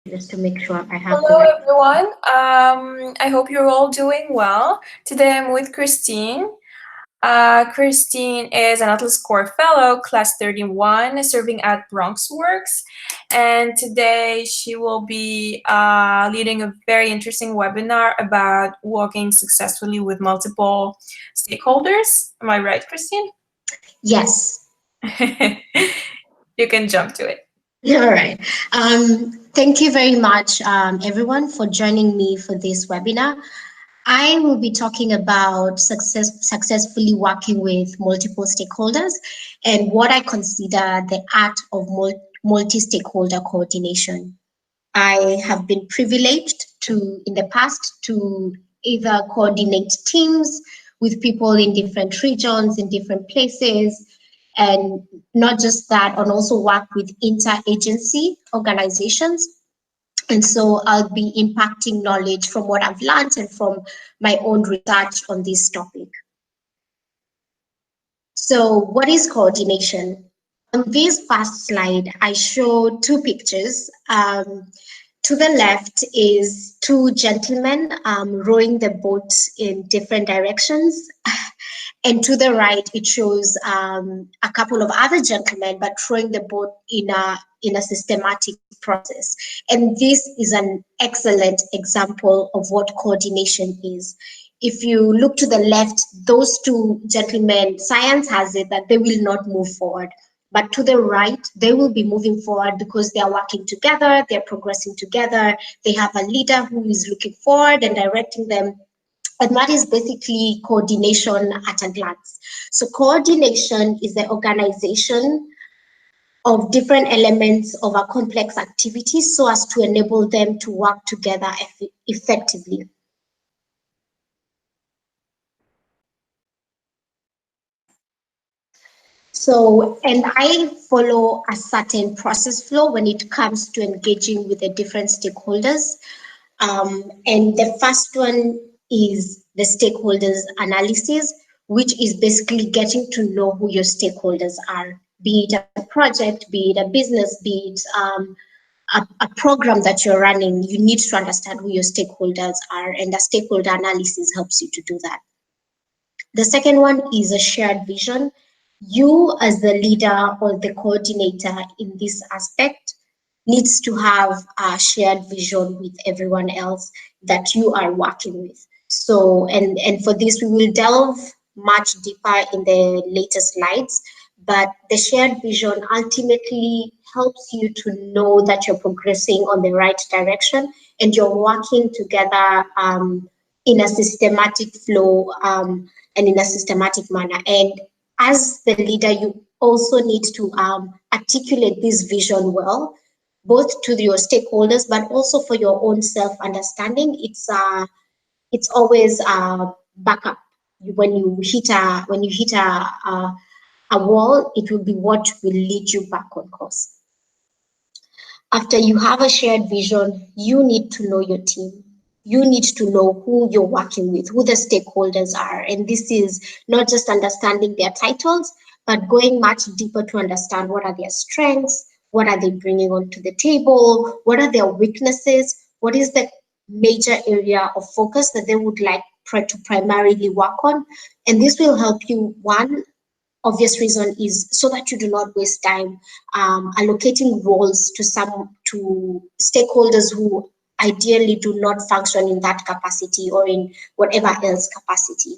just to make sure I have the Hello, right. everyone. I hope you're all doing well. Today I'm with Christine. Christine is an Atlas Core Fellow, Class 31, serving at Bronx Works. And today she will be leading a very interesting webinar about working successfully with multiple stakeholders. Am I right, Christine? Yes. You can jump to it. All right. Thank you very much, everyone, for joining me for this webinar. I will be talking about successfully working with multiple stakeholders and what I consider the art of multi-stakeholder coordination. I have been privileged to, in the past, to either coordinate teams with people in different regions, in different places, and not just that, and also work with interagency organizations. And so I'll be impacting knowledge from what I've learned and from my own research on this topic. So what is coordination? On this first slide, I show two pictures. To the left is two gentlemen rowing the boat in different directions. And to the right, it shows a couple of other gentlemen, but rowing the boat in a systematic process. And this is an excellent example of what coordination is. If you look to the left, those two gentlemen, science has it that they will not move forward. But to the right, they will be moving forward because they are working together, they're progressing together, they have a leader who is looking forward and directing them. And that is basically coordination at a glance. So coordination is the organization of different elements of a complex activity so as to enable them to work together effectively. So, and I follow a certain process flow when it comes to engaging with the different stakeholders. And the first one is the stakeholders analysis, which is basically getting to know who your stakeholders are, be it a project, be it a business, be it a program that you're running. You need to understand who your stakeholders are, and the stakeholder analysis helps you to do that. The second one is a shared vision. You as the leader or the coordinator in this aspect needs to have a shared vision with everyone else that you are working with. So, and for this, we will delve much deeper in the later slides, but the shared vision ultimately helps you to know that you're progressing on the right direction and you're working together in a systematic flow and in a systematic manner. And as the leader, you also need to articulate this vision well, both to your stakeholders, but also for your own self-understanding. It's always a backup. When you hit a wall, it will be what will lead you back on course. After you have a shared vision, you need to know your team. You need to know who you're working with, who the stakeholders are. And this is not just understanding their titles, but going much deeper to understand what are their strengths, what are they bringing onto the table, what are their weaknesses, what is the major area of focus that they would like to primarily work on. And this will help you, one, obvious reason is so that you do not waste time allocating roles to stakeholders who ideally do not function in that capacity or in whatever else capacity.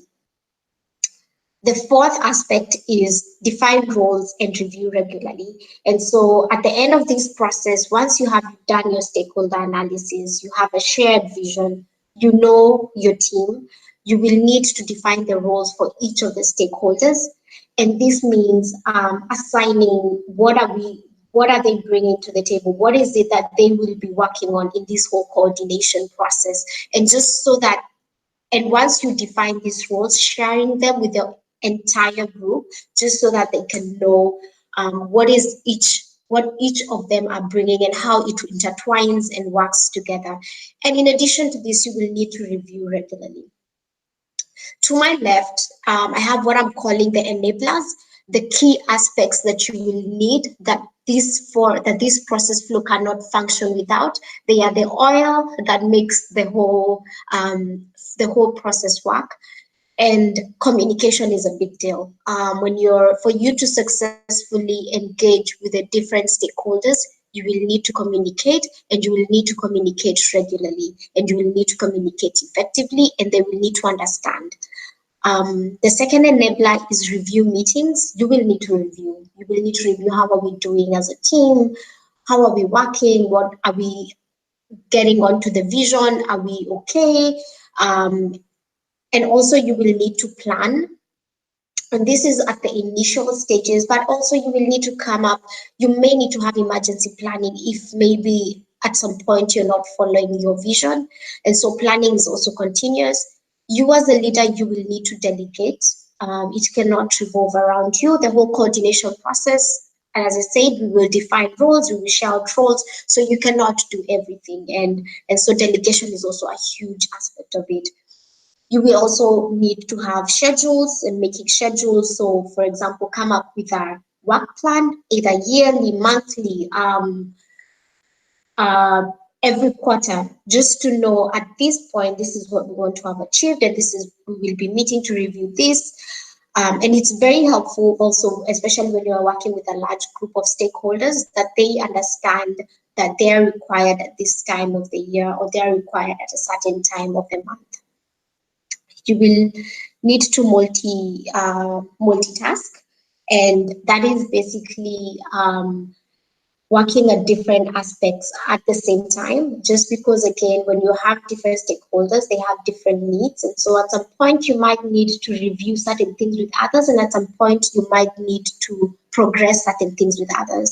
The fourth aspect is define roles and review regularly. And so at the end of this process, once you have done your stakeholder analysis, you have a shared vision, you know your team, you will need to define the roles for each of the stakeholders. And this means assigning what are they bringing to the table? What is it that they will be working on in this whole coordination process? And just so that, and once you define these roles, sharing them with the entire group, just so that they can know what each of them are bringing and how it intertwines and works together. And in addition to this, you will need to review regularly. To my left, I have what I'm calling the enablers, the key aspects that you will need that this process flow cannot function without. They are the oil that makes the whole process work. And communication is a big deal. For you to successfully engage with the different stakeholders, you will need to communicate, and you will need to communicate regularly, and you will need to communicate effectively, and they will need to understand. The second enabler is review meetings. You will need to review. You will need to review, how are we doing as a team? How are we working? What are we getting onto the vision? Are we okay? And also you will need to plan. And this is at the initial stages, but also you will need to you may need to have emergency planning if maybe at some point you're not following your vision. And so planning is also continuous. You as a leader, you will need to delegate. It cannot revolve around you. The whole coordination process, as I said, we will define roles, we will share out roles, so you cannot do everything. And so delegation is also a huge aspect of it. You will also need to have schedules and making schedules. So, for example, come up with a work plan, either yearly, monthly, uh, every quarter, just to know at this point, this is what we want to have achieved, and we will be meeting to review this. And it's very helpful also, especially when you are working with a large group of stakeholders, that they understand that they are required at this time of the year, or they are required at a certain time of the month. You will need to multitask, and that is basically working at different aspects at the same time, just because, again, when you have different stakeholders, they have different needs. And so at some point you might need to review certain things with others, and at some point you might need to progress certain things with other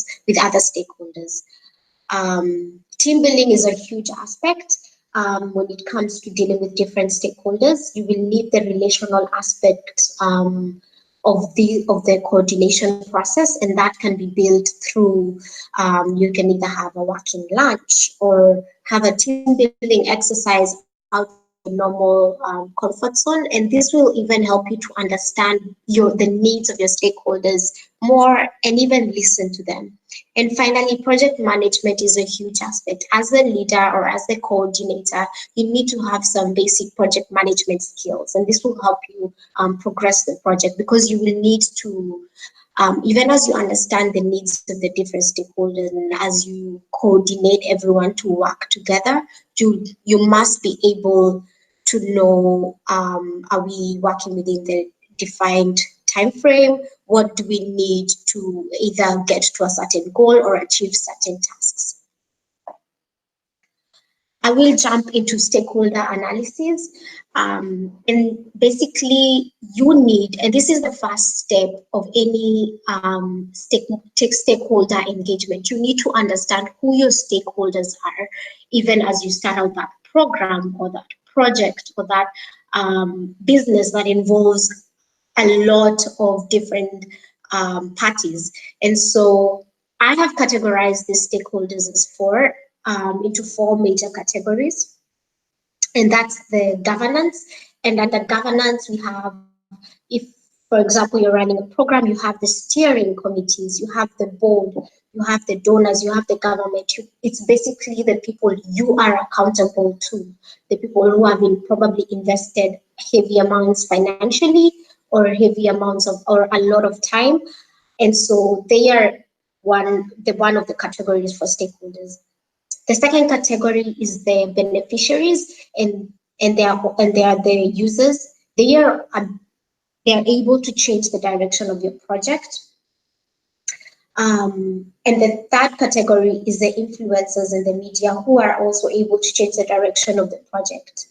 stakeholders. Team building is a huge aspect. When it comes to dealing with different stakeholders, you will need the relational aspect of the coordination process, and that can be built through, you can either have a working lunch or have a team building exercise outside of your normal comfort zone, and this will even help you to understand the needs of your stakeholders more and even listen to them. And finally, project management is a huge aspect. As a leader or as the coordinator, you need to have some basic project management skills, and this will help you progress the project, because you will need to, even as you understand the needs of the different stakeholders and as you coordinate everyone to work together, you must be able to know, are we working within the defined time frame? What do we need to either get to a certain goal or achieve certain tasks? I will jump into stakeholder analysis. And basically, you need, and this is the first step of any stakeholder engagement, you need to understand who your stakeholders are, even as you start out that program or that project or that business that involves a lot of different parties. And so I have categorized these stakeholders as into four major categories. And that's the governance. And under governance, we have, if, for example, you're running a program, you have the steering committees, you have the board, you have the donors, you have the government. It's basically the people you are accountable to, the people who have probably invested heavy amounts financially, or heavy amounts or a lot of time. And so they are one of the categories for stakeholders. The second category is the beneficiaries, and they are the users. They are able to change the direction of your project. And the third category is the influencers and the media, who are also able to change the direction of the project.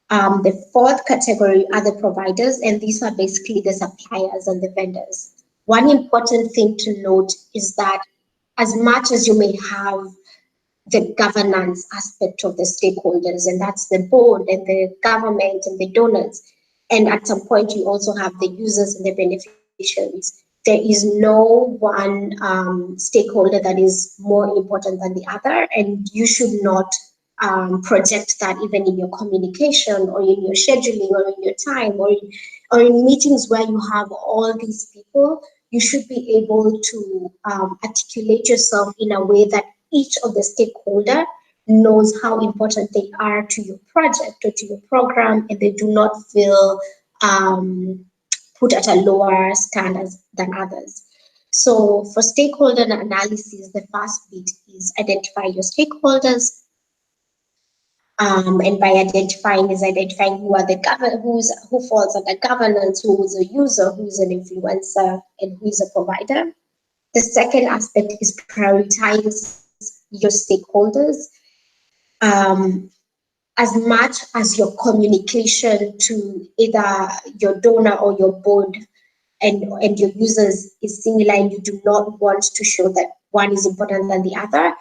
The fourth category are the providers, and these are basically the suppliers and the vendors. One important thing to note is that as much as you may have the governance aspect of the stakeholders, and that's the board and the government and the donors, and at some point you also have the users and the beneficiaries, there is no one stakeholder that is more important than the other, and you should not project that even in your communication or in your scheduling or in your time or in meetings where you have all these people. you should be able to articulate yourself in a way that each of the stakeholder knows how important they are to your project or to your program, and they do not feel put at a lower standard than others. So for stakeholder analysis, the first bit is identify your stakeholders. And by identifying is identifying who are the who falls under governance, who is a user, who is an influencer, and who is a provider. The second aspect is prioritize your stakeholders. As much as your communication to either your donor or your board and your users is similar, and you do not want to show that one is important than the other,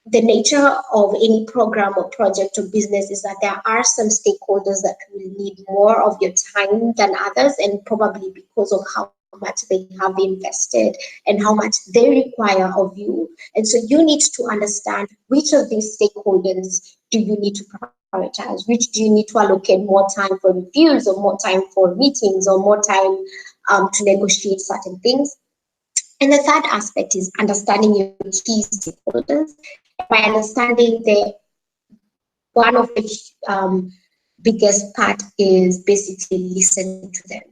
the nature of any program or project or business is that there are some stakeholders that will need more of your time than others, and probably because of how much they have invested and how much they require of you. And so you need to understand which of these stakeholders do you need to prioritize, which do you need to allocate more time for reviews or more time for meetings or more time to negotiate certain things. And the third aspect is understanding your key stakeholders. By understanding one of the biggest part is basically listening to them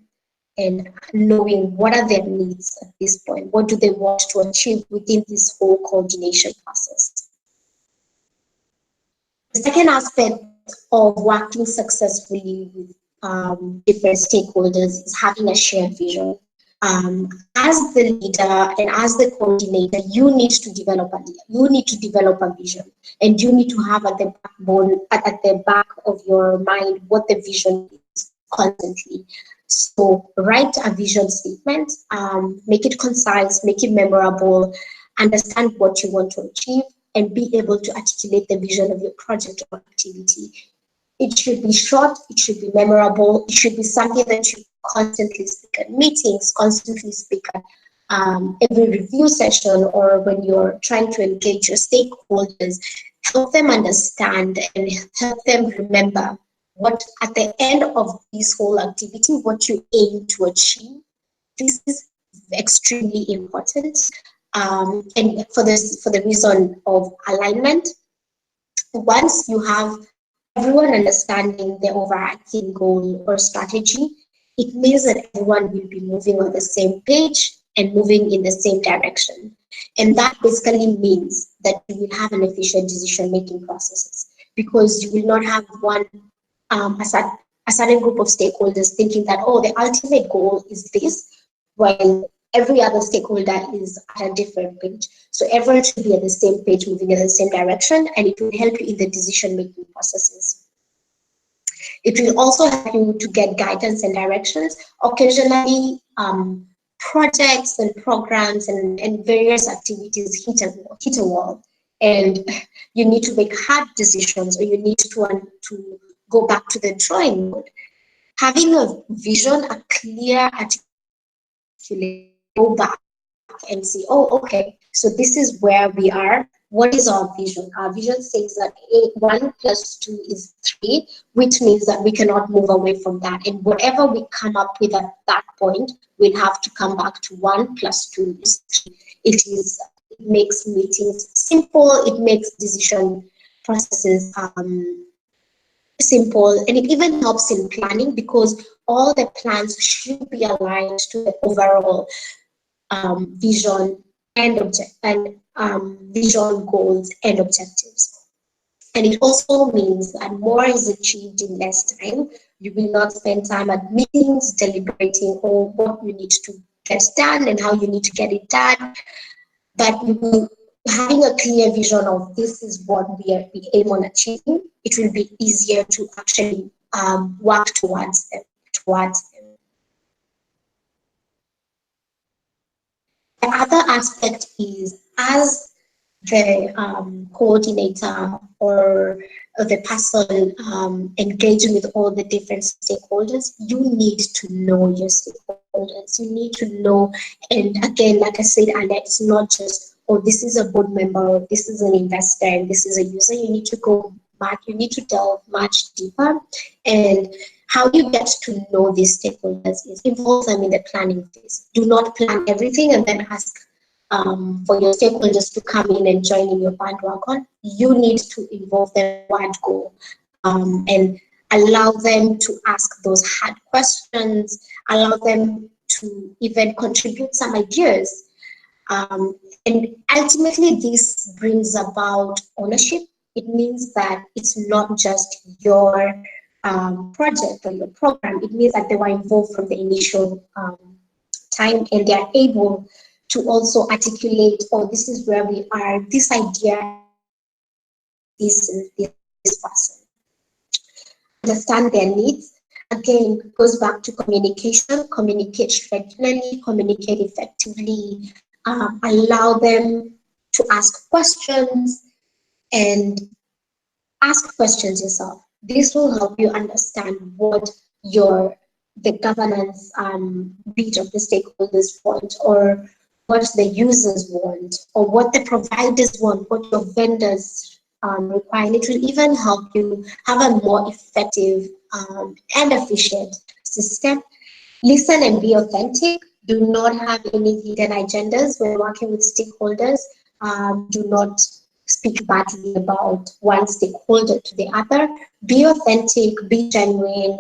and knowing what are their needs at this point. What do they want to achieve within this whole coordination process? The second aspect of working successfully with different stakeholders is having a shared vision. As the leader and as the coordinator, you need to develop a vision, and you need to have at the backbone, at the back of your mind, what the vision is constantly. So write a vision statement, make it concise, make it memorable, understand what you want to achieve, and be able to articulate the vision of your project or activity. It should be short, it should be memorable, it should be something that you constantly speak at meetings, constantly speak at every review session, or when you're trying to engage your stakeholders. Help them understand and help them remember what at the end of this whole activity, what you aim to achieve. This is extremely important. And for the reason of alignment, once you have everyone understanding the overarching goal or strategy, it means that everyone will be moving on the same page and moving in the same direction. And that basically means that you will have an efficient decision-making processes, because you will not have a certain group of stakeholders thinking that, oh, the ultimate goal is this, while every other stakeholder is at a different page. So everyone should be at the same page, moving in the same direction, and it will help you in the decision-making processes. It will also help you to get guidance and directions. Occasionally, projects and programs and various activities hit a wall, and you need to make hard decisions, or you need to go back to the drawing board. Having a vision, a clear articulation, go back and see, oh, okay, so this is where we are. What is our vision? Our vision says that 1 + 2 is 3, which means that we cannot move away from that. And whatever we come up with at that point, we'll have to come back to 1 + 2 is 3. It makes meetings simple. It makes decision processes simple, and it even helps in planning, because all the plans should be aligned to the overall vision vision, goals, and objectives. And it also means that more is achieved in less time. You will not spend time at meetings deliberating on what you need to get done and how you need to get it done, but you will, having a clear vision of this is what we aim on achieving, it will be easier to actually work towards them. The other aspect is, as the coordinator or the person engaging with all the different stakeholders, you need to know your stakeholders. You need to know, and again, like I said earlier, it's not just, oh, this is a board member, or this is an investor, and this is a user. You need to go back, you need to delve much deeper. And How you get to know these stakeholders is involve them in the planning phase. Do not plan everything and then ask for your stakeholders to come in and join in your bandwagon. You need to involve them one go and allow them to ask those hard questions, allow them to even contribute some ideas. And ultimately, this brings about ownership. It means that it's not just your project or your program. It means that they were involved from the initial time, and they are able to also articulate, oh, this is where we are, this idea, this person. Understand their needs. Again, goes back to communication. Communicate regularly, communicate effectively, allow them to ask questions, and ask questions yourself. This will help you understand what the governance bit of the stakeholders want, or what the users want, or what the providers want, what your vendors require. And it will even help you have a more effective and efficient system. Listen and be authentic. Do not have any hidden agendas when working with stakeholders. Do not speak badly about one stakeholder to the other. Be authentic, be genuine,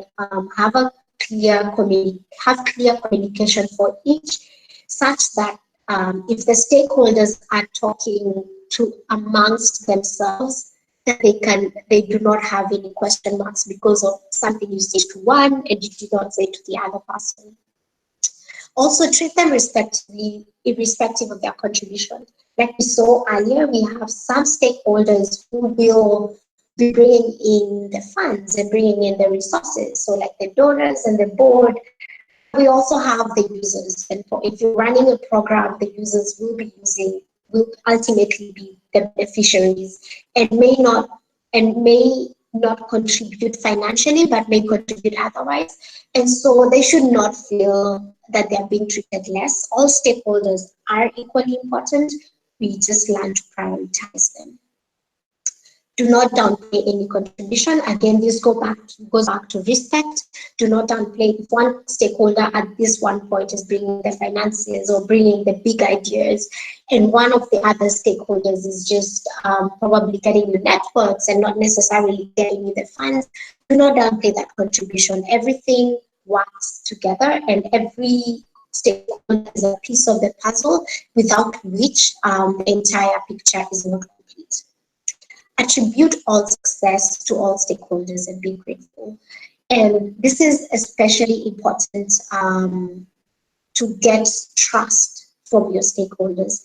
have clear communication for each, such that if the stakeholders are talking to amongst themselves, that they do not have any question marks because of something you say to one and you do not say to the other person. Also, treat them respectively, irrespective of their contribution. Like we saw earlier, we have some stakeholders who will be bringing in the funds and bringing in the resources. So like the donors and the board. We also have the users. And if you're running a program, the users will ultimately be the beneficiaries and may not contribute financially, but may contribute otherwise. And so they should not feel that they're being treated less. All stakeholders are equally important. We just learn to prioritize them. Do not downplay any contribution. Again, this goes back to respect. Do not downplay if one stakeholder at this one point is bringing the finances or bringing the big ideas, and one of the other stakeholders is just probably getting you networks and not necessarily getting you the funds. Do not downplay that contribution. Everything works together, and every stakeholder is a piece of the puzzle, without which the entire picture is not complete. Attribute all success to all stakeholders and be grateful. And this is especially important to get trust from your stakeholders.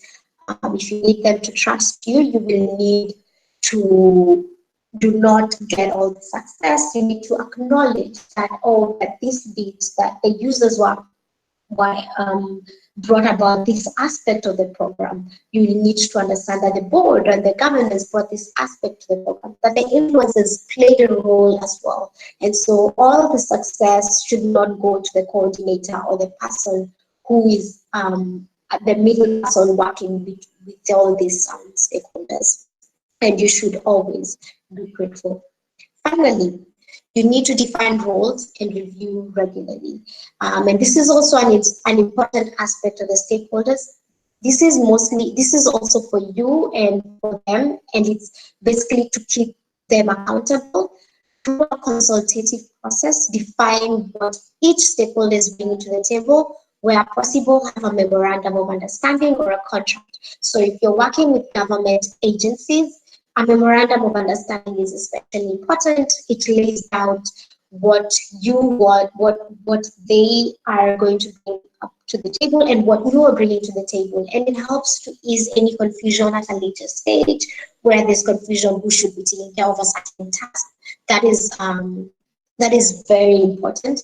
If you need them to trust you, you will need to do not get all the success. You need to acknowledge that, oh, that this bit that the users were brought about this aspect of the program. You need to understand that the board and the governors brought this aspect to the program, that the influencers played a role as well. And so all the success should not go to the coordinator or the person who is the middle person working with all these stakeholders. And you should always be grateful. Finally, you need to define roles and review regularly. And this is also an important aspect of the stakeholders. This is also for you and for them, and it's basically to keep them accountable. Through a consultative process, define what each stakeholder is bringing to the table. Where possible, have a memorandum of understanding or a contract. So if you're working with government agencies, a memorandum of understanding is especially important. It lays out what you want, what they are going to bring up to the table and what you are bringing to the table. And it helps to ease any confusion at a later stage where there's confusion who should be taking care of a certain task. That is very important.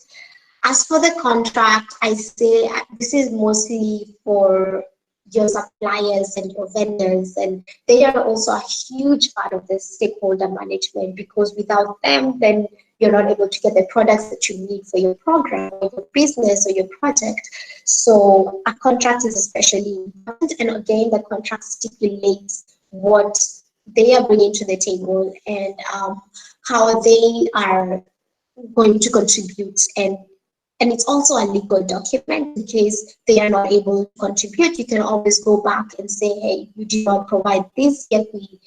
As for the contract, I say this is mostly for your suppliers and your vendors, and they are also a huge part of the stakeholder management, because without them, then you're not able to get the products that you need for your program or your business or your project. So a contract is especially important, and again, the contract stipulates what they are bringing to the table and how they are going to contribute, and it's also a legal document. In case they are not able to contribute, you can always go back and say, hey, you did not provide this, yet we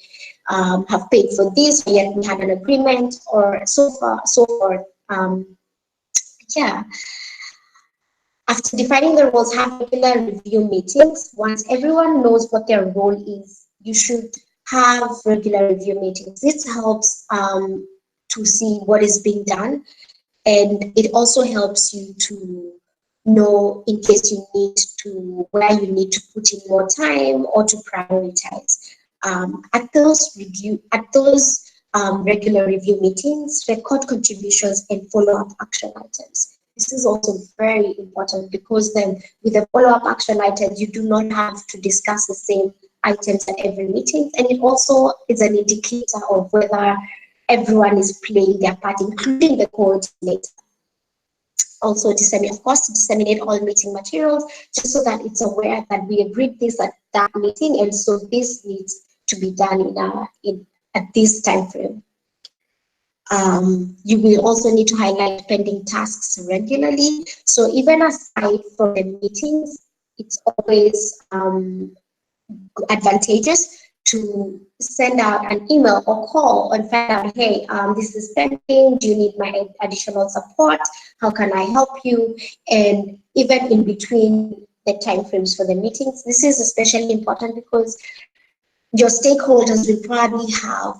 have paid for this, yet we had an agreement, or so forth. Yeah. After defining the roles, have regular review meetings. Once everyone knows what their role is, you should have regular review meetings. This helps to see what is being done, and it also helps you to know in case you need to, where you need to put in more time or to prioritize. At those regular review meetings, record contributions and follow-up action items. This is also very important, because then with the follow-up action items, you do not have to discuss the same items at every meeting, and it also is an indicator of whether everyone is playing their part, including the coordinator. Also disseminate all meeting materials, just so that it's aware that we agreed this at that meeting, and so this needs to be done at this time frame. You will also need to highlight pending tasks regularly. So even aside from the meetings, it's always advantageous to send out an email or call and find out, hey, this is pending, do you need my additional support, how can I help you? And even in between the timeframes for the meetings, this is especially important because your stakeholders will probably have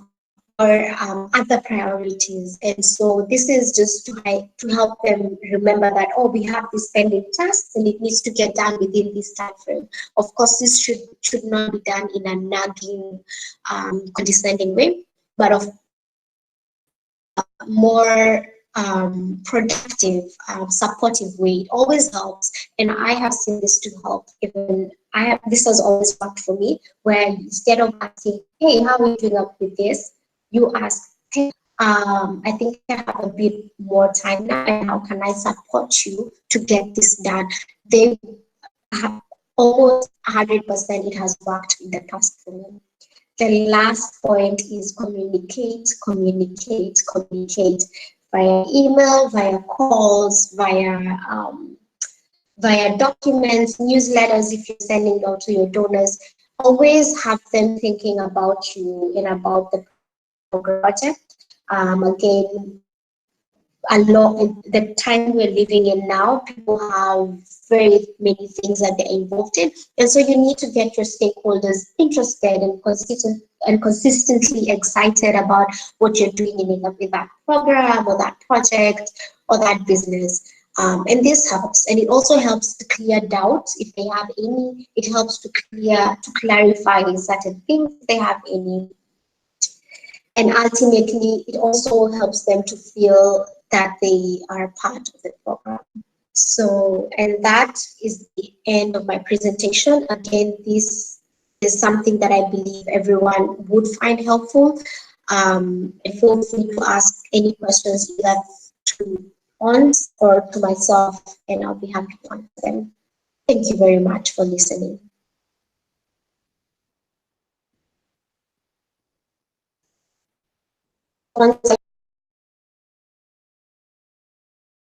other priorities, and so this is just to help them remember that, oh, we have this pending task and it needs to get done within this time frame. Of course, this should not be done in a nagging, condescending way, but of more productive, supportive way. It always helps, and I have seen this to help. Even this has always worked for me, where instead of asking, hey, how are you doing up with this, you ask, hey, I think I have a bit more time now, and how can I support you to get this done? They have almost 100%. It has worked in the past for me. The last point is communicate via email, via calls, via documents, newsletters. If you're sending out to your donors, always have them thinking about you and about the project. Again, a lot the time we're living in now, people have very many things that they're involved in, and so you need to get your stakeholders interested and consistently excited about what you're doing with that program or that project or that business. And this helps, and it also helps to clear doubts if they have any. It helps to clarify certain things if they have any. And ultimately, it also helps them to feel that they are part of the program. So, and that is the end of my presentation. Again, this is something that I believe everyone would find helpful. And feel free to ask any questions either to Ons or to myself, and I'll be happy to answer them. Thank you very much for listening. Ons,